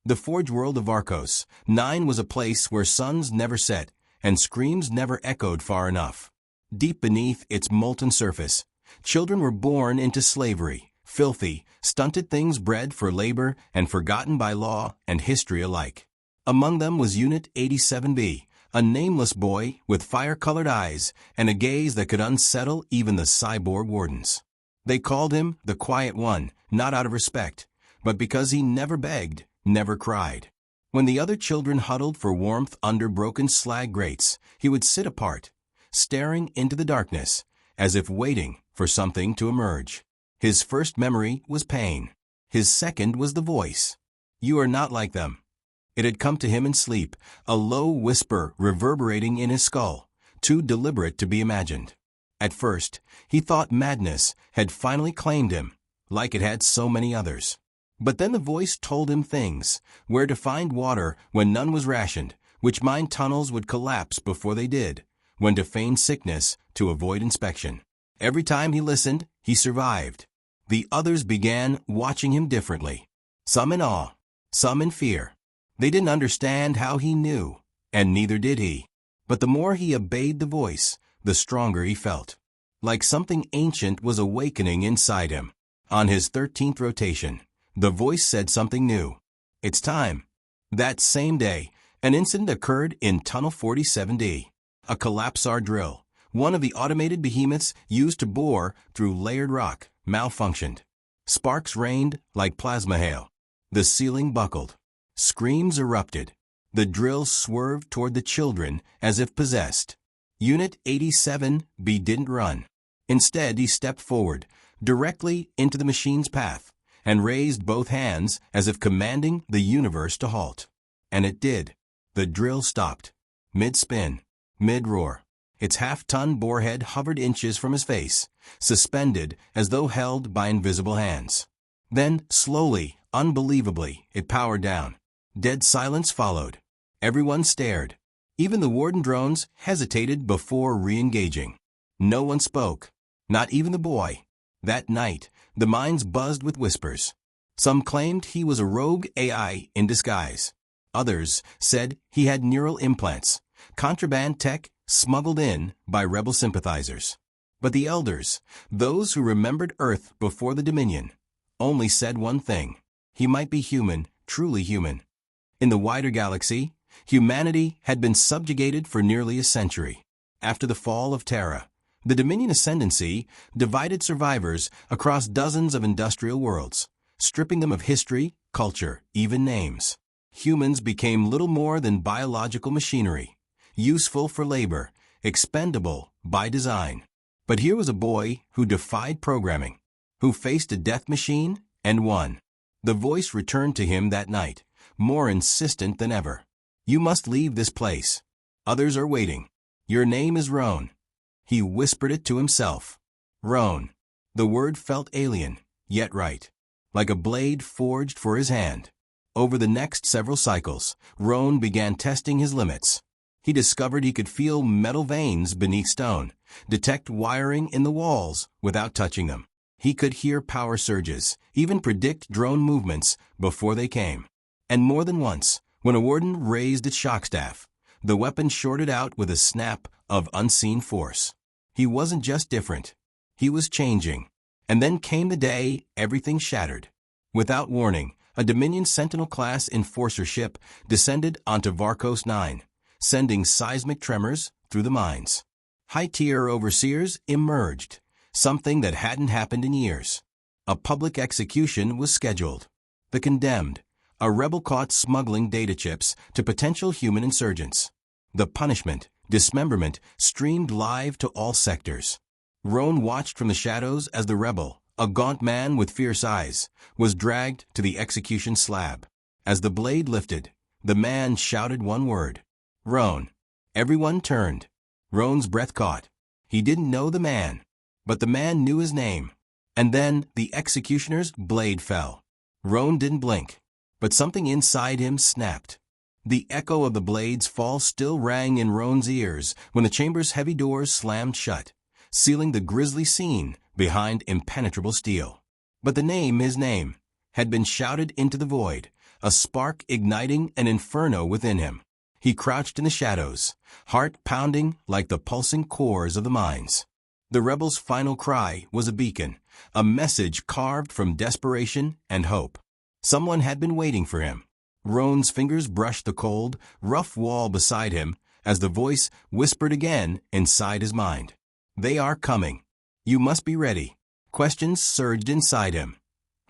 The forge world of Varkos, 9 was a place where suns never set and screams never echoed far enough. Deep beneath its molten surface, children were born into slavery, filthy, stunted things bred for labor and forgotten by law and history alike. Among them was Unit 87B, a nameless boy with fire-colored eyes and a gaze that could unsettle even the cyborg wardens. They called him the Quiet One, not out of respect, but because he never begged, never cried. When the other children huddled for warmth under broken slag grates, he would sit apart, staring into the darkness, as if waiting for something to emerge. His first memory was pain. His second was the voice. "You are not like them." It had come to him in sleep, a low whisper reverberating in his skull, too deliberate to be imagined. At first, he thought madness had finally claimed him, like it had so many others. But then the voice told him things: where to find water when none was rationed, which mine tunnels would collapse before they did, when to feign sickness to avoid inspection. Every time he listened, he survived. The others began watching him differently, some in awe, some in fear. They didn't understand how he knew, and neither did he. But the more he obeyed the voice, the stronger he felt. Like something ancient was awakening inside him. On his 13th rotation, the voice said something new. "It's time." That same day, an incident occurred in Tunnel 47D. A collapsar drill, one of the automated behemoths used to bore through layered rock, malfunctioned. Sparks rained like plasma hail. The ceiling buckled. Screams erupted. The drill swerved toward the children as if possessed. Unit 87B didn't run. Instead, he stepped forward, directly into the machine's path, and raised both hands as if commanding the universe to halt. And it did. The drill stopped. Mid-spin. Mid-roar. Its half-ton borehead hovered inches from his face, suspended as though held by invisible hands. Then, slowly, unbelievably, it powered down. Dead silence followed. Everyone stared. Even the warden drones hesitated before re-engaging. No one spoke. Not even the boy. That night, the mines buzzed with whispers. Some claimed he was a rogue AI in disguise. Others said he had neural implants, contraband tech smuggled in by rebel sympathizers. But the elders, those who remembered Earth before the Dominion, only said one thing: he might be human, truly human. In the wider galaxy, humanity had been subjugated for nearly a century. After the fall of Terra, the Dominion ascendancy divided survivors across dozens of industrial worlds, stripping them of history, culture, even names. Humans became little more than biological machinery, useful for labor, expendable by design. But here was a boy who defied programming, who faced a death machine and won. The voice returned to him that night, more insistent than ever. "You must leave this place. Others are waiting. Your name is Roan." He whispered it to himself. Roan. The word felt alien, yet right, like a blade forged for his hand. Over the next several cycles, Roan began testing his limits. He discovered he could feel metal veins beneath stone, detect wiring in the walls without touching them. He could hear power surges, even predict drone movements before they came. And more than once, when a warden raised its shock staff, the weapon shorted out with a snap of unseen force. He wasn't just different. He was changing. And then came the day everything shattered. Without warning, a Dominion Sentinel-class enforcer ship descended onto Varkos 9, sending seismic tremors through the mines. High-tier overseers emerged, something that hadn't happened in years. A public execution was scheduled. The condemned, a rebel caught smuggling data chips to potential human insurgents. The punishment, dismemberment, streamed live to all sectors. Roan watched from the shadows as the rebel, a gaunt man with fierce eyes, was dragged to the execution slab. As the blade lifted, the man shouted one word: Roan. Everyone turned. Roan's breath caught. He didn't know the man, but the man knew his name. And then the executioner's blade fell. Roan didn't blink, but something inside him snapped. The echo of the blade's fall still rang in Roan's ears when the chamber's heavy doors slammed shut, sealing the grisly scene behind impenetrable steel. But the name, his name, had been shouted into the void, a spark igniting an inferno within him. He crouched in the shadows, heart pounding like the pulsing cores of the mines. The rebel's final cry was a beacon, a message carved from desperation and hope. Someone had been waiting for him. Roan's fingers brushed the cold, rough wall beside him as the voice whispered again inside his mind. They are coming. You must be ready. Questions surged inside him.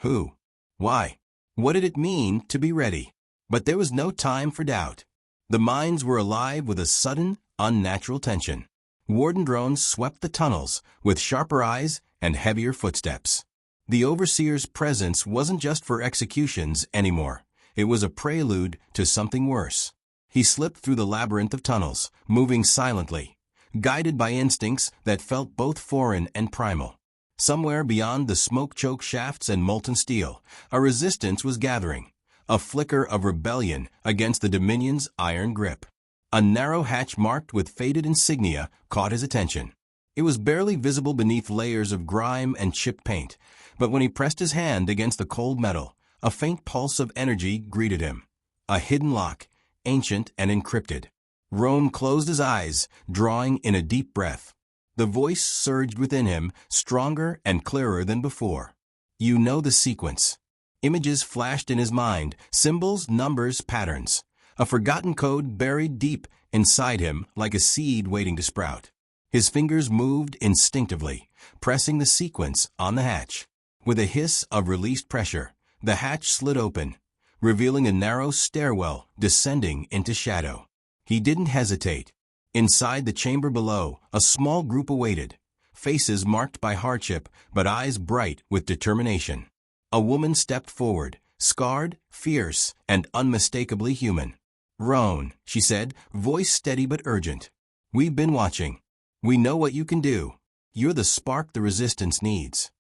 Who? Why? What did it mean to be ready? But there was no time for doubt. The mines were alive with a sudden, unnatural tension. Warden drones swept the tunnels with sharper eyes and heavier footsteps. The overseer's presence wasn't just for executions anymore. It was a prelude to something worse. He slipped through the labyrinth of tunnels, moving silently, guided by instincts that felt both foreign and primal. Somewhere beyond the smoke-choked shafts and molten steel, a resistance was gathering, a flicker of rebellion against the Dominion's iron grip. A narrow hatch marked with faded insignia caught his attention. It was barely visible beneath layers of grime and chipped paint, but when he pressed his hand against the cold metal, a faint pulse of energy greeted him. A hidden lock, ancient and encrypted. Roan closed his eyes, drawing in a deep breath. The voice surged within him, stronger and clearer than before. You know the sequence. Images flashed in his mind, symbols, numbers, patterns. A forgotten code buried deep inside him like a seed waiting to sprout. His fingers moved instinctively, pressing the sequence on the hatch. With a hiss of released pressure, the hatch slid open, revealing a narrow stairwell descending into shadow. He didn't hesitate. Inside the chamber below, a small group awaited, faces marked by hardship but eyes bright with determination. A woman stepped forward, scarred, fierce, and unmistakably human. Roan, she said, voice steady but urgent. We've been watching. We know what you can do. You're the spark the resistance needs.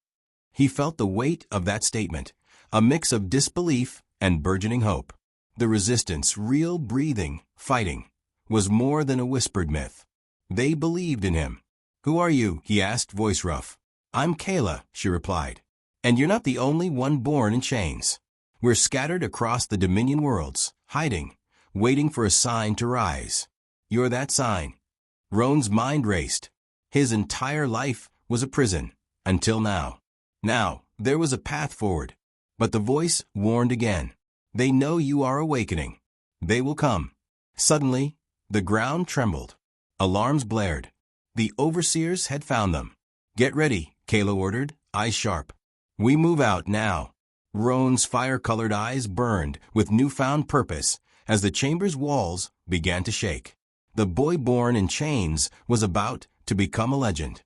He felt the weight of that statement, a mix of disbelief and burgeoning hope. The resistance, real, breathing, fighting, was more than a whispered myth. They believed in him. Who are you? He asked, voice rough. I'm Kayla, she replied. And you're not the only one born in chains. We're scattered across the Dominion worlds, hiding, waiting for a sign to rise. You're that sign. Roan's mind raced. His entire life was a prison, until now. Now, there was a path forward. But the voice warned again. They know you are awakening. They will come. Suddenly, the ground trembled. Alarms blared. The overseers had found them. Get ready, Kayla ordered, eyes sharp. We move out now. Roan's fire-colored eyes burned with newfound purpose as the chamber's walls began to shake. The boy born in chains was about to become a legend.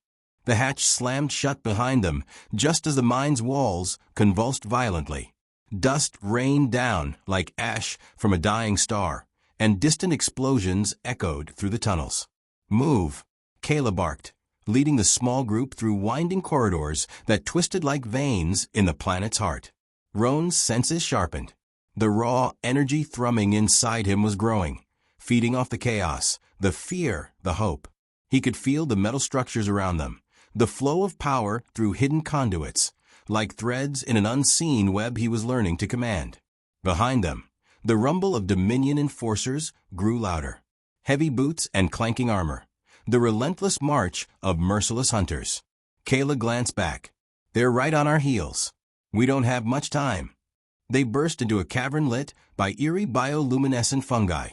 The hatch slammed shut behind them just as the mine's walls convulsed violently. Dust rained down like ash from a dying star, and distant explosions echoed through the tunnels. Move, Kayla barked, leading the small group through winding corridors that twisted like veins in the planet's heart. Roan's senses sharpened. The raw energy thrumming inside him was growing, feeding off the chaos, the fear, the hope. He could feel the metal structures around them, the flow of power through hidden conduits, like threads in an unseen web he was learning to command. Behind them, the rumble of Dominion enforcers grew louder. Heavy boots and clanking armor. The relentless march of merciless hunters. Kayla glanced back. They're right on our heels. We don't have much time. They burst into a cavern lit by eerie bioluminescent fungi,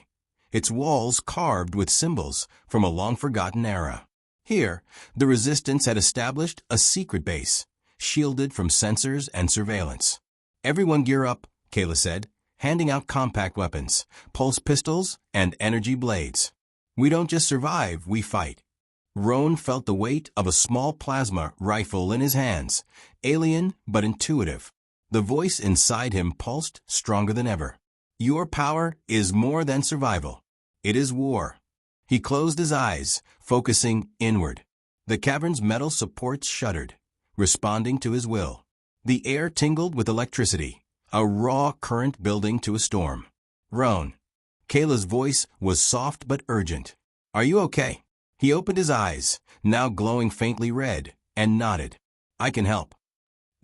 its walls carved with symbols from a long-forgotten era. Here, the resistance had established a secret base, shielded from sensors and surveillance. Everyone gear up, Kayla said, handing out compact weapons, pulse pistols, and energy blades. We don't just survive, we fight. Roan felt the weight of a small plasma rifle in his hands, alien but intuitive. The voice inside him pulsed stronger than ever. Your power is more than survival. It is war. He closed his eyes, focusing inward. The cavern's metal supports shuddered, responding to his will. The air tingled with electricity, a raw current building to a storm. Roan. Kayla's voice was soft but urgent. Are you okay? He opened his eyes, now glowing faintly red, and nodded. I can help.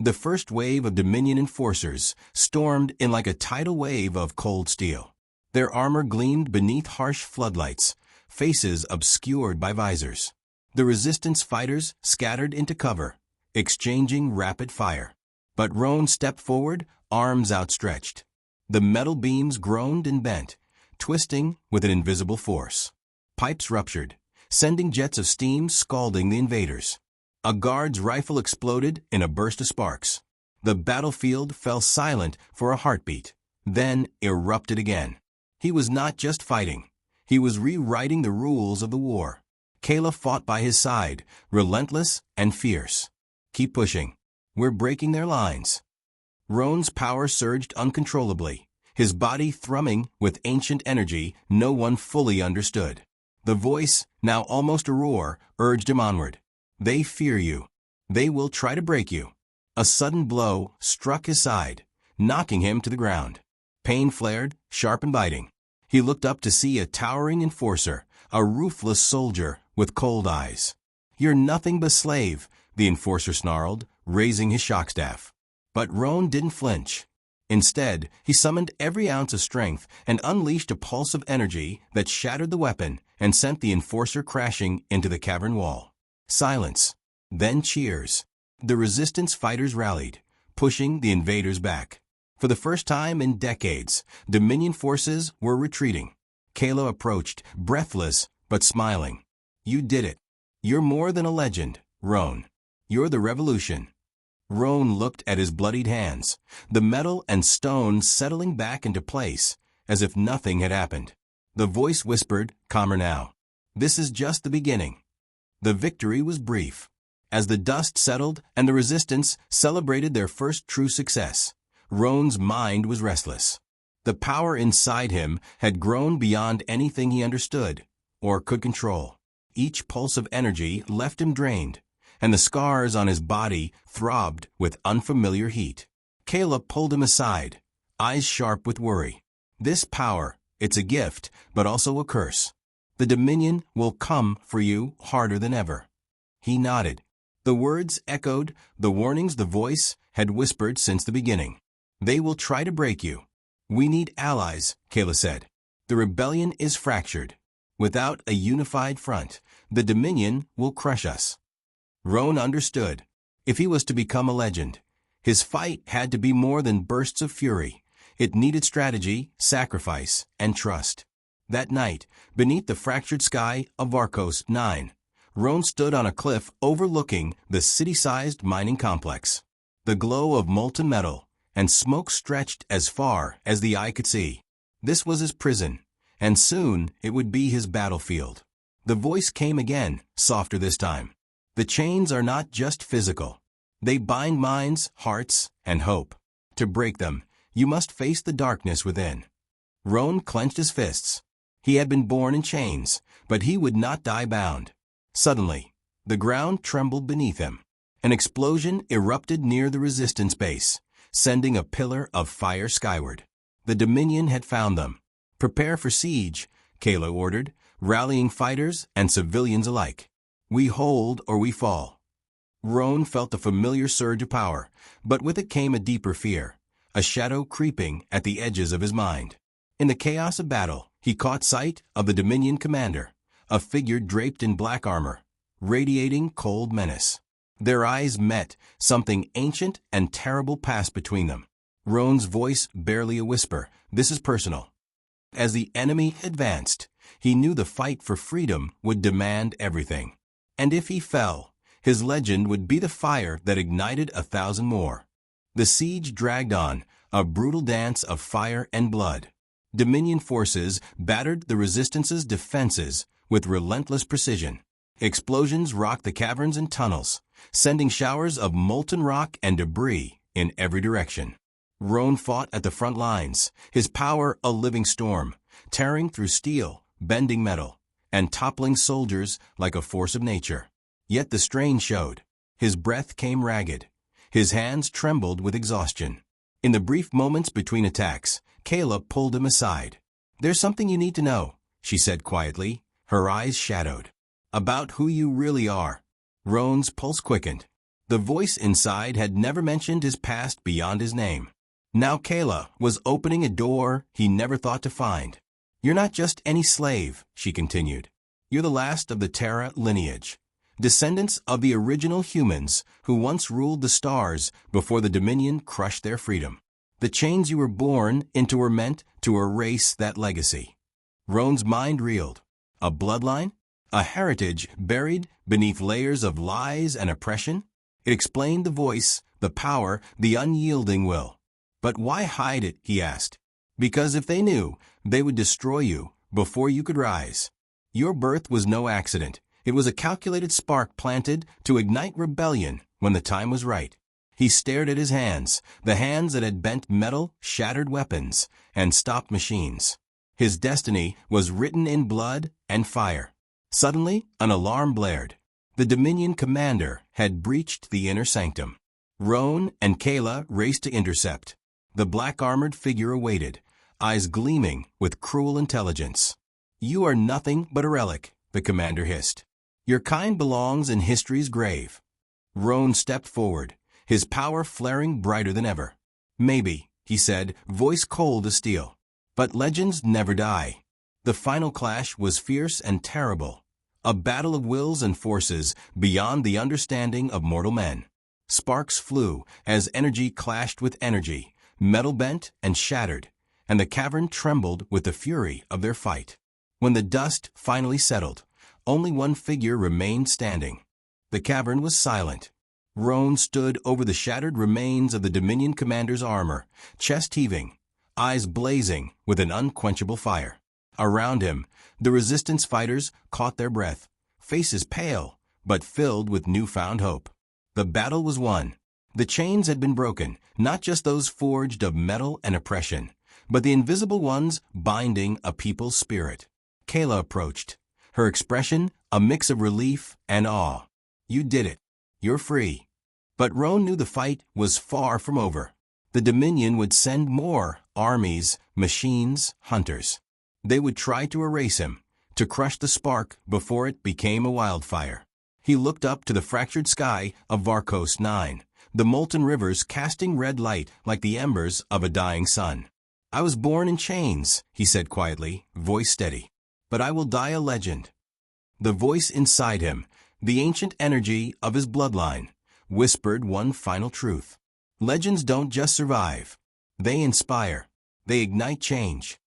The first wave of Dominion enforcers stormed in like a tidal wave of cold steel. Their armor gleamed beneath harsh floodlights, faces obscured by visors. The resistance fighters scattered into cover, exchanging rapid fire. But Roan stepped forward, arms outstretched. The metal beams groaned and bent, twisting with an invisible force. Pipes ruptured, sending jets of steam scalding the invaders. A guard's rifle exploded in a burst of sparks. The battlefield fell silent for a heartbeat, then erupted again. He was not just fighting. He was rewriting the rules of the war. Kayla fought by his side, relentless and fierce. Keep pushing. We're breaking their lines. Roan's power surged uncontrollably, his body thrumming with ancient energy no one fully understood. The voice, now almost a roar, urged him onward. They fear you. They will try to break you. A sudden blow struck his side, knocking him to the ground. Pain flared, sharp and biting. He looked up to see a towering enforcer, a ruthless soldier with cold eyes. You're nothing but slave, the enforcer snarled, raising his shock staff. But Roan didn't flinch. Instead, he summoned every ounce of strength and unleashed a pulse of energy that shattered the weapon and sent the enforcer crashing into the cavern wall. Silence. Then cheers. The resistance fighters rallied, pushing the invaders back. For the first time in decades, Dominion forces were retreating. Kayla approached, breathless but smiling. You did it. You're more than a legend, Roan. You're the revolution. Roan looked at his bloodied hands, the metal and stone settling back into place, as if nothing had happened. The voice whispered, calmer now. This is just the beginning. The victory was brief. As the dust settled and the resistance celebrated their first true success, Roan's mind was restless. The power inside him had grown beyond anything he understood or could control. Each pulse of energy left him drained, and the scars on his body throbbed with unfamiliar heat. Kayla pulled him aside, eyes sharp with worry. This power, it's a gift, but also a curse. The Dominion will come for you harder than ever. He nodded. The words echoed the warnings the voice had whispered since the beginning. They will try to break you. We need allies, Kayla said. The rebellion is fractured. Without a unified front, the Dominion will crush us. Roan understood. If he was to become a legend, his fight had to be more than bursts of fury. It needed strategy, sacrifice, and trust. That night, beneath the fractured sky of Varkos 9, Roan stood on a cliff overlooking the city-sized mining complex. The glow of molten metal and smoke stretched as far as the eye could see. This was his prison, and soon it would be his battlefield. The voice came again, softer this time. The chains are not just physical. They bind minds, hearts, and hope. To break them, you must face the darkness within. Roan clenched his fists. He had been born in chains, but he would not die bound. Suddenly, the ground trembled beneath him. An explosion erupted near the resistance base, sending a pillar of fire skyward. The Dominion had found them. Prepare for siege, Kayla ordered, rallying fighters and civilians alike. We hold or we fall. Roan felt the familiar surge of power, but with it came a deeper fear, a shadow creeping at the edges of his mind. In the chaos of battle, he caught sight of the Dominion commander, a figure draped in black armor, radiating cold menace. Their eyes met, something ancient and terrible passed between them. Roan's voice barely a whisper, this is personal. As the enemy advanced, he knew the fight for freedom would demand everything. And if he fell, his legend would be the fire that ignited 1,000 more. The siege dragged on, a brutal dance of fire and blood. Dominion forces battered the resistance's defenses with relentless precision. Explosions rocked the caverns and tunnels, sending showers of molten rock and debris in every direction. Roan fought at the front lines, his power a living storm, tearing through steel, bending metal, and toppling soldiers like a force of nature. Yet the strain showed. His breath came ragged. His hands trembled with exhaustion. In the brief moments between attacks, Kayla pulled him aside. There's something you need to know, she said quietly, her eyes shadowed. About who you really are. Roan's pulse quickened. The voice inside had never mentioned his past beyond his name. Now Kayla was opening a door he never thought to find. "You're not just any slave," she continued. "You're the last of the Terra lineage, descendants of the original humans who once ruled the stars before the Dominion crushed their freedom. The chains you were born into were meant to erase that legacy." Roan's mind reeled. A bloodline? A heritage buried beneath layers of lies and oppression? It explained the voice, the power, the unyielding will. "But why hide it?" he asked. "Because if they knew, they would destroy you before you could rise. Your birth was no accident. It was a calculated spark planted to ignite rebellion when the time was right." He stared at his hands, the hands that had bent metal, shattered weapons, and stopped machines. His destiny was written in blood and fire. Suddenly, an alarm blared. The Dominion commander had breached the inner sanctum. Roan and Kayla raced to intercept. The black-armored figure awaited, eyes gleaming with cruel intelligence. "You are nothing but a relic," the commander hissed. "Your kind belongs in history's grave." Roan stepped forward, his power flaring brighter than ever. "Maybe," he said, voice cold as steel. "But legends never die." The final clash was fierce and terrible, a battle of wills and forces beyond the understanding of mortal men. Sparks flew as energy clashed with energy, metal bent and shattered, and the cavern trembled with the fury of their fight. When the dust finally settled, only one figure remained standing. The cavern was silent. Roan stood over the shattered remains of the Dominion commander's armor, chest heaving, eyes blazing with an unquenchable fire. Around him, the resistance fighters caught their breath, faces pale, but filled with newfound hope. The battle was won. The chains had been broken, not just those forged of metal and oppression, but the invisible ones binding a people's spirit. Kayla approached, her expression a mix of relief and awe. "You did it. You're free." But Roan knew the fight was far from over. The Dominion would send more armies, machines, hunters. They would try to erase him, to crush the spark before it became a wildfire. He looked up to the fractured sky of Varkos 9, the molten rivers casting red light like the embers of a dying sun. "I was born in chains," he said quietly, voice steady. "But I will die a legend." The voice inside him, the ancient energy of his bloodline, whispered one final truth. Legends don't just survive. They inspire. They ignite change.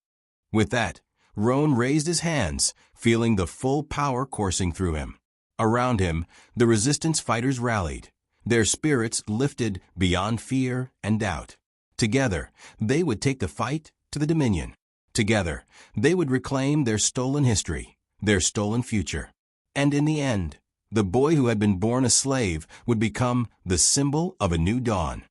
With that, Roan raised his hands, feeling the full power coursing through him. Around him, the resistance fighters rallied, their spirits lifted beyond fear and doubt. Together, they would take the fight to the Dominion. Together, they would reclaim their stolen history, their stolen future. And in the end, the boy who had been born a slave would become the symbol of a new dawn.